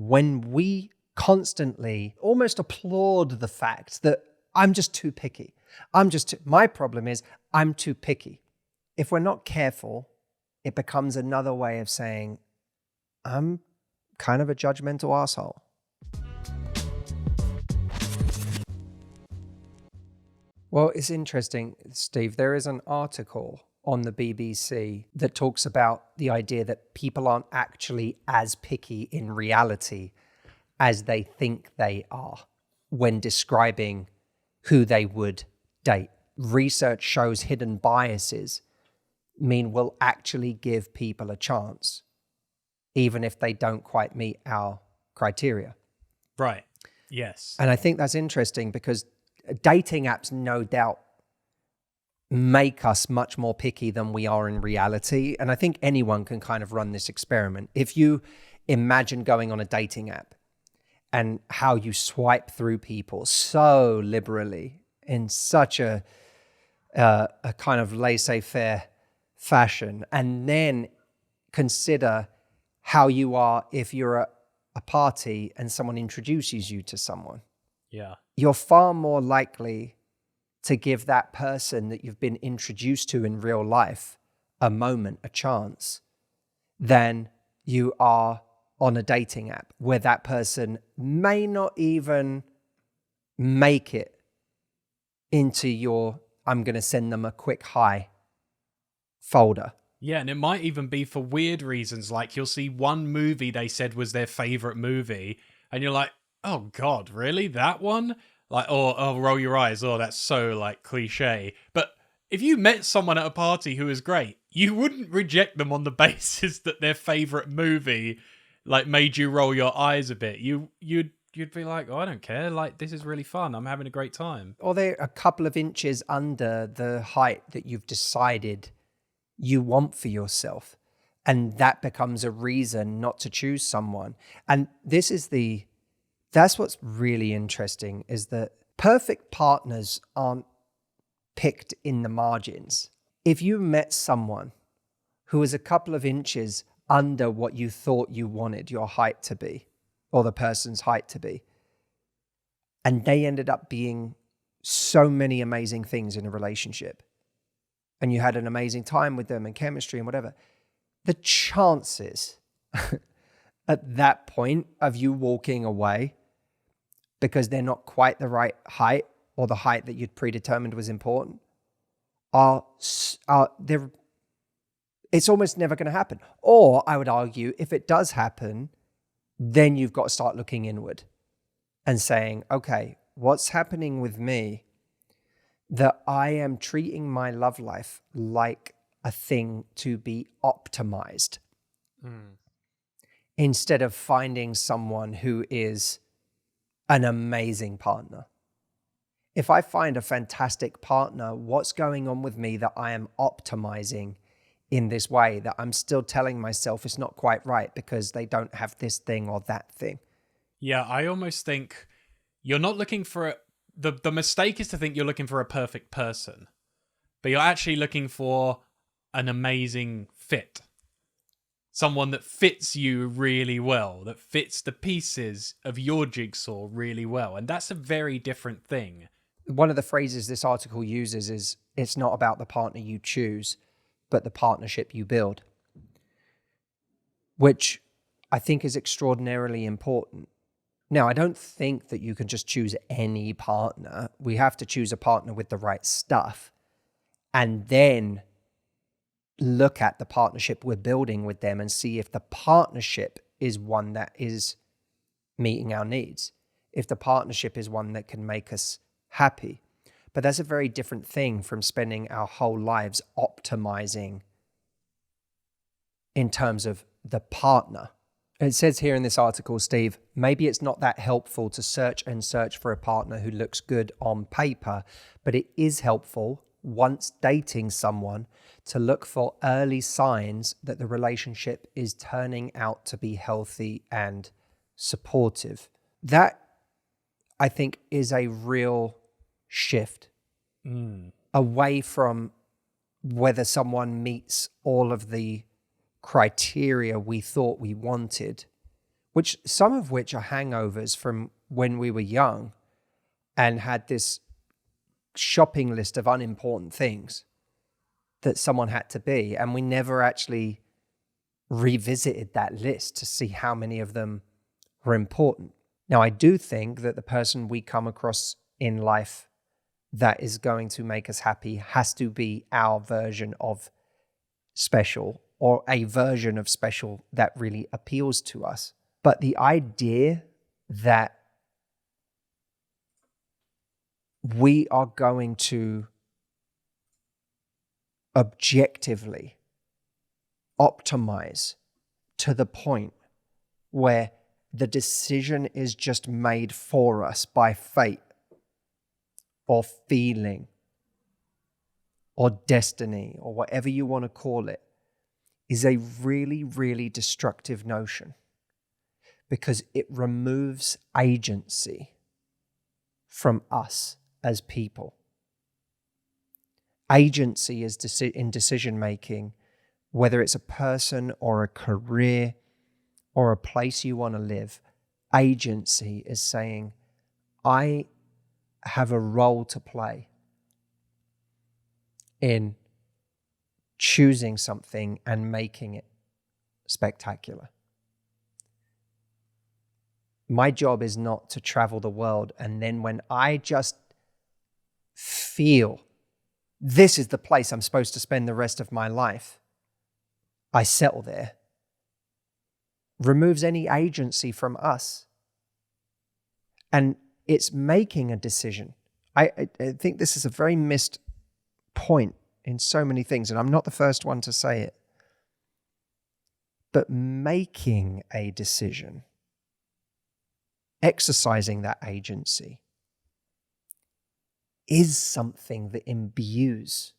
when we constantly almost applaud the fact that I'm just too picky. My problem is I'm too picky. If we're not careful, it becomes another way of saying, I'm kind of a judgmental asshole. Well, it's interesting, Steve. There is an article on the BBC that talks about the idea that people aren't actually as picky in reality as they think they are when describing who they would date. Research shows hidden biases mean we'll actually give people a chance, even if they don't quite meet our criteria. Right. Yes. And I think that's interesting because dating apps, no doubt, make us much more picky than we are in reality. And I think anyone can kind of run this experiment. If you imagine going on a dating app and how you swipe through people so liberally in such a kind of laissez-faire fashion, and then consider how you are if you're at a party and someone introduces you to someone. Yeah. You're far more likely to give that person that you've been introduced to in real life a moment, a chance, than you are on a dating app where that person may not even make it into your, I'm going to send them a quick hi folder. Yeah, and it might even be for weird reasons. Like you'll see one movie they said was their favorite movie, and you're like, oh God, really? That one? Like, oh, roll your eyes. Oh, that's so like cliche. But if you met someone at a party who was great, you wouldn't reject them on the basis that their favorite movie like made you roll your eyes a bit. You'd be like, oh, I don't care. Like, this is really fun. I'm having a great time. Or they're a couple of inches under the height that you've decided you want for yourself. And that becomes a reason not to choose someone. And that's what's really interesting, is that perfect partners aren't picked in the margins. If you met someone who was a couple of inches under what you thought you wanted your height to be, or the person's height to be, and they ended up being so many amazing things in a relationship, and you had an amazing time with them and chemistry and whatever, the chances at that point of you walking away because they're not quite the right height or the height that you'd predetermined was important it's almost never going to happen. Or I would argue, if it does happen, then you've got to start looking inward and saying, okay, what's happening with me that I am treating my love life like a thing to be optimized instead of finding someone who is an amazing partner. If I find a fantastic partner, what's going on with me that I am optimizing in this way, that I'm still telling myself it's not quite right because they don't have this thing or that thing? Yeah, I almost think you're not looking for the mistake is to think you're looking for a perfect person, but you're actually looking for an amazing fit. Someone that fits you really well, that fits the pieces of your jigsaw really well. And that's a very different thing. One of the phrases this article uses is, it's not about the partner you choose, but the partnership you build, which I think is extraordinarily important. Now, I don't think that you can just choose any partner. We have to choose a partner with the right stuff and then look at the partnership we're building with them and see if the partnership is one that is meeting our needs, if the partnership is one that can make us happy. But that's a very different thing from spending our whole lives optimizing in terms of the partner. It says here in this article, Steve, maybe it's not that helpful to search for a partner who looks good on paper, but it is helpful once dating someone to look for early signs that the relationship is turning out to be healthy and supportive. That, I think, is a real shift away from whether someone meets all of the criteria we thought we wanted, which some of which are hangovers from when we were young and had this shopping list of unimportant things that someone had to be. And we never actually revisited that list to see how many of them were important. Now, I do think that the person we come across in life that is going to make us happy has to be our version of special, or a version of special that really appeals to us. But the idea that we are going to objectively optimize to the point where the decision is just made for us by fate or feeling or destiny or whatever you want to call it, is a really, really destructive notion, because it removes agency from us as people. Agency is in decision making, whether it's a person or a career or a place you want to live. Agency is saying, I have a role to play in choosing something and making it spectacular. My job is not to travel the world and then when I just feel this is the place I'm supposed to spend the rest of my life, I settle there. Removes any agency from us. And it's making a decision. I think this is a very missed point in so many things, and I'm not the first one to say it. But making a decision, exercising that agency, is something that imbues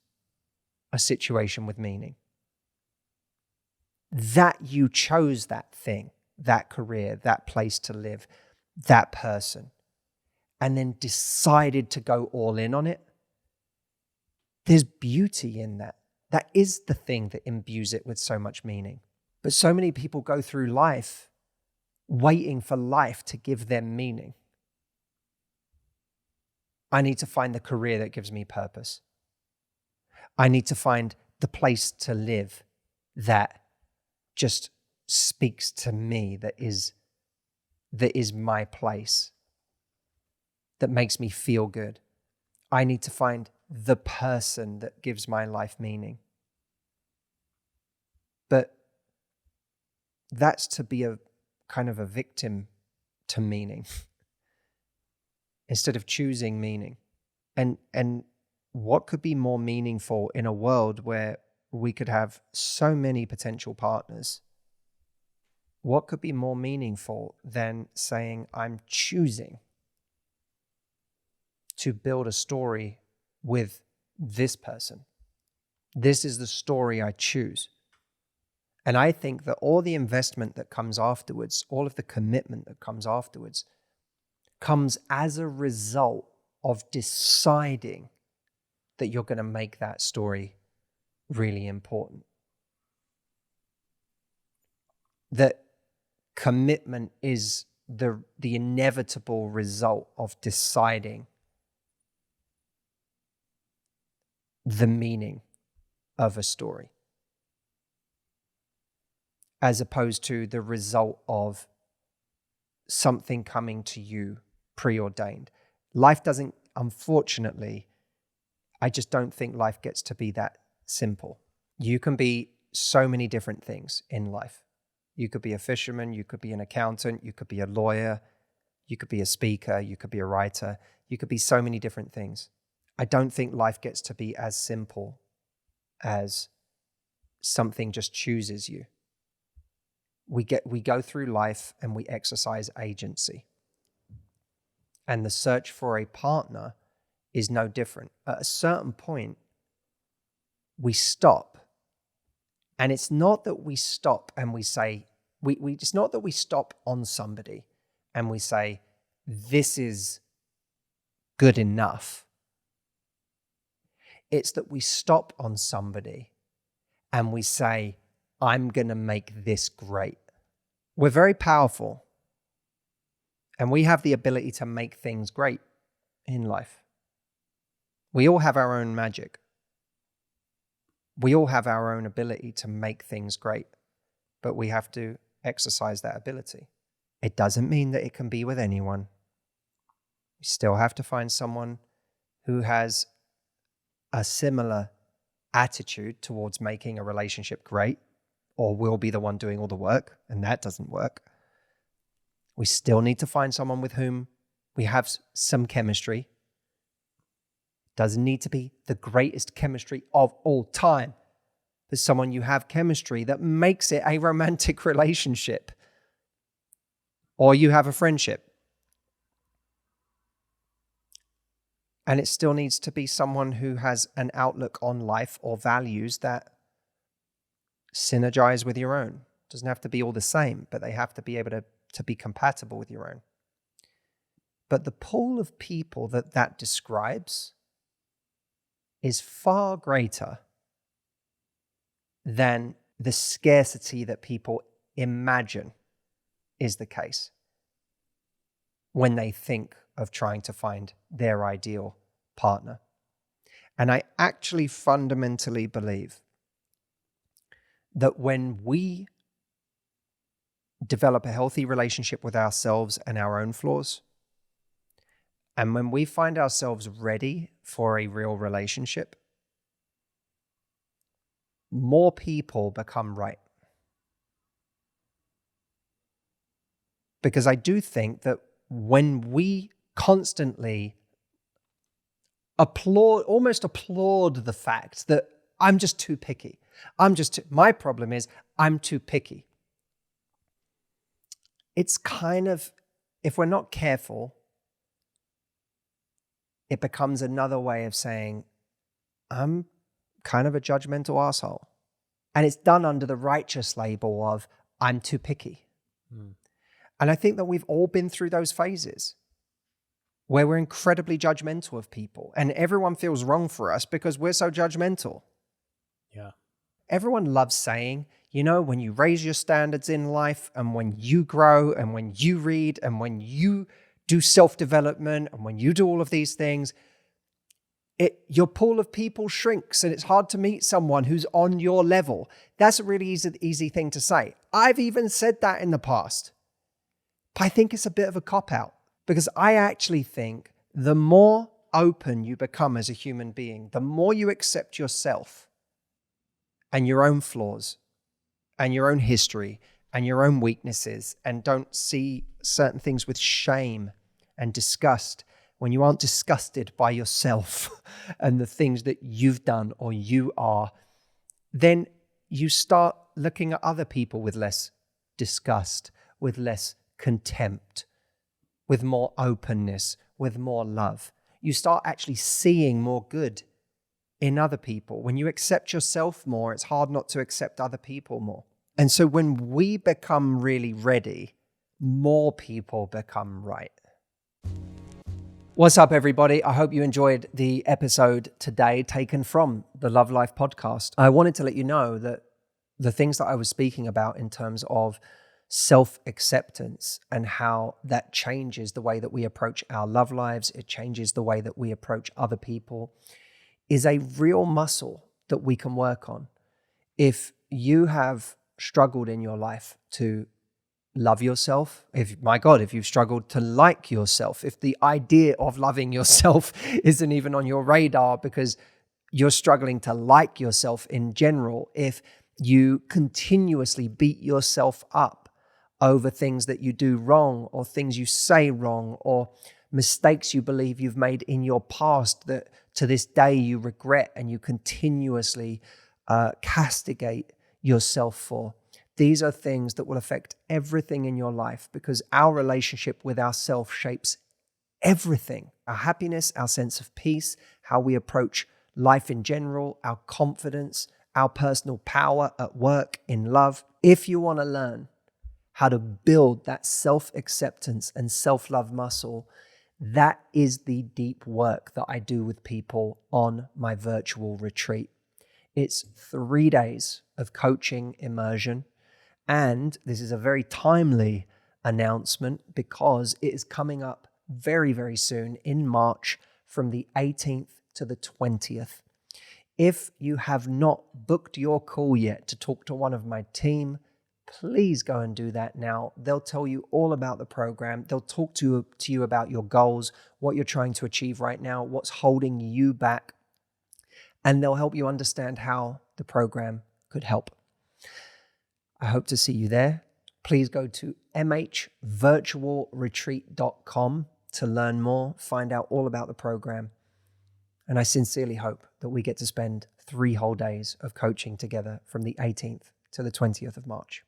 a situation with meaning. That you chose that thing, that career, that place to live, that person, and then decided to go all in on it. There's beauty in that. That is the thing that imbues it with so much meaning. But so many people go through life waiting for life to give them meaning. I need to find the career that gives me purpose. I need to find the place to live that just speaks to me, that is my place, that makes me feel good. I need to find the person that gives my life meaning. But that's to be a kind of a victim to meaning instead of choosing meaning. And what could be more meaningful in a world where we could have so many potential partners? What could be more meaningful than saying, I'm choosing to build a story with this person. This is the story I choose. And I think that all the investment that comes afterwards, all of the commitment that comes afterwards, comes as a result of deciding that you're going to make that story really important. That commitment is the inevitable result of deciding the meaning of a story, as opposed to the result of something coming to you preordained. Life doesn't, unfortunately, I just don't think life gets to be that simple. You can be so many different things in life. You could be a fisherman, you could be an accountant, you could be a lawyer, you could be a speaker, you could be a writer, you could be so many different things. I don't think life gets to be as simple as something just chooses you. We go through life and we exercise agency. And the search for a partner is no different. At a certain point, we stop. And it's not that we stop and we say, it's not that we stop on somebody and we say, this is good enough. It's that we stop on somebody and we say, I'm going to make this great. We're very powerful And we have the ability to make things great in life. We all have our own magic. We all have our own ability to make things great, but we have to exercise that ability. It doesn't mean that it can be with anyone. You still have to find someone who has a similar attitude towards making a relationship great, or will be the one doing all the work, and that doesn't work. We still need to find someone with whom we have some chemistry. Doesn't need to be the greatest chemistry of all time, but someone you have chemistry that makes it a romantic relationship, or you have a friendship. And it still needs to be someone who has an outlook on life or values that synergize with your own. Doesn't have to be all the same, but they have to be able to be compatible with your own. But the pool of people that describes is far greater than the scarcity that people imagine is the case when they think of trying to find their ideal partner. And I actually fundamentally believe that when we develop a healthy relationship with ourselves and our own flaws, and when we find ourselves ready for a real relationship, more people become right. Because I do think that when we constantly almost applaud the fact that I'm just too picky. My problem is I'm too picky. It's kind of, if we're not careful, it becomes another way of saying, I'm kind of a judgmental asshole. And it's done under the righteous label of, I'm too picky. And I think that we've all been through those phases where we're incredibly judgmental of people and everyone feels wrong for us because we're so judgmental. Yeah. Everyone loves saying, when you raise your standards in life and when you grow and when you read and when you do self-development and when you do all of these things, your pool of people shrinks and it's hard to meet someone who's on your level. That's a really easy thing to say. I've even said that in the past. But I think it's a bit of a cop-out because I actually think the more open you become as a human being, the more you accept yourself and your own flaws and your own history and your own weaknesses and don't see certain things with shame and disgust when you aren't disgusted by yourself and the things that you've done or you are, then you start looking at other people with less disgust, with less contempt, with more openness, with more love. You start actually seeing more good in other people. When you accept yourself more, it's hard not to accept other people more. And so when we become really ready, more people become right. What's up, everybody? I hope you enjoyed the episode today taken from the Love Life podcast. I wanted to let you know that the things that I was speaking about in terms of self-acceptance and how that changes the way that we approach our love lives, it changes the way that we approach other people, is a real muscle that we can work on. If you have struggled in your life to love yourself, if you've struggled to like yourself, if the idea of loving yourself isn't even on your radar because you're struggling to like yourself in general, if you continuously beat yourself up over things that you do wrong or things you say wrong or mistakes you believe you've made in your past that to this day you regret and you continuously castigate yourself for. These are things that will affect everything in your life because our relationship with ourselves shapes everything. Our happiness, our sense of peace, how we approach life in general, our confidence, our personal power at work, in love. If you want to learn how to build that self-acceptance and self-love muscle, that is the deep work that I do with people on my virtual retreat. It's 3 days of coaching immersion. And this is a very timely announcement because it is coming up very, very soon in March from the 18th to the 20th. If you have not booked your call yet to talk to one of my team, please go and do that now. They'll tell you all about the program. They'll talk to you about your goals, what you're trying to achieve right now, what's holding you back, and they'll help you understand how the program could help. I hope to see you there. Please go to mhvirtualretreat.com to learn more, find out all about the program. And I sincerely hope that we get to spend 3 whole days of coaching together from the 18th to the 20th of March.